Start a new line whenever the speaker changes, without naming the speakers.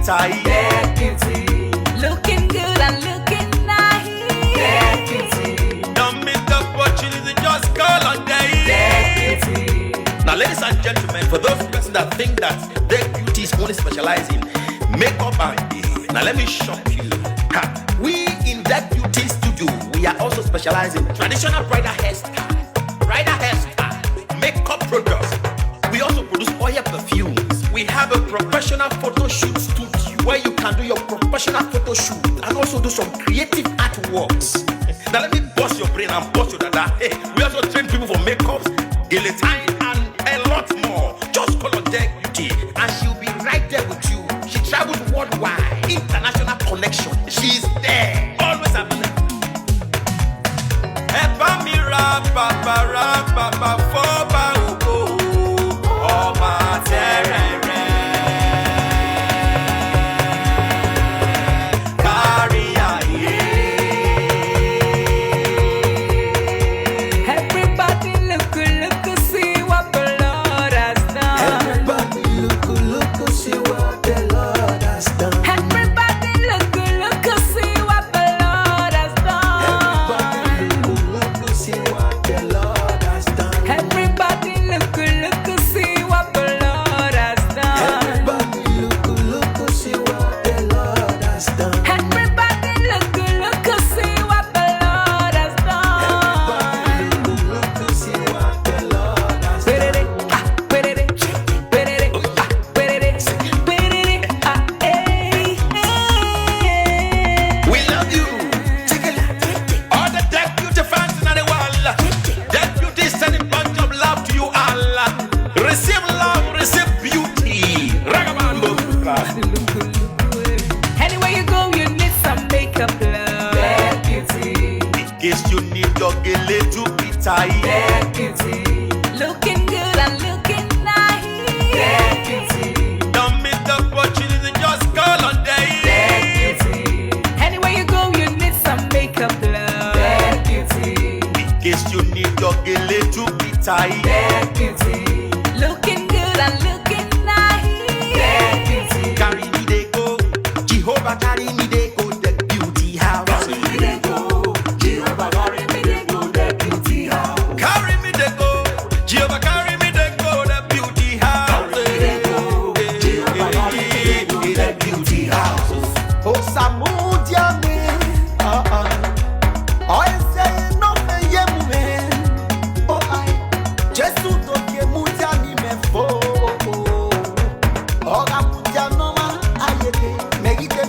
tight.
Deputy,
Looking good and looking nice.
deputy,
Don't miss the opportunity, just call on day.
deputy.
Now, ladies and gentlemen, for those persons that think that their beauty is only specialized in makeup and hair, now let me shock you. We in that beauty studio, we are also specialized in traditional bridal hairstyle, makeup products. We also produce oil perfumes. We have a professional photo shoot studio where you can do your professional photo shoot and also do some creative artworks. Now let me bust your brain and bust your dada. Hey, we also train people for makeups, guillotine, and a lot more. Just call on Deck Beauty and she'll be right there with you. She travels worldwide, international connection. She's there, always available.
Everybody look, look, see what the Lord has done.
Everybody look, see what the Lord has done.
Everybody look, look, see what the Lord has done.
Everybody look, see what the Lord has done.
Everybody look, look, see what the Lord has done.
Everybody look, see what the Lord has done.
Everybody look, look, see what the Lord has done.
Look, see what the Lord has done.
We love you. All the Deck Beauty fans in the world. Deck Beauty is sending bunch of love to you all. Receive love, receive beauty. Ragabambo.
Anywhere you go, you need some makeup, love.
Deputy,
In case you need your gele to be tight.
deputy,
Looking good and looking nice.
deputy,
Don't miss the opportunity, just call on day.
deputy,
Anywhere you go, you need some makeup, love.
deputy,
In case you need your gele to be tight.
deputy,
Looking good and looking nice.
deputy.
Carry me, they go. Jehovah carry me.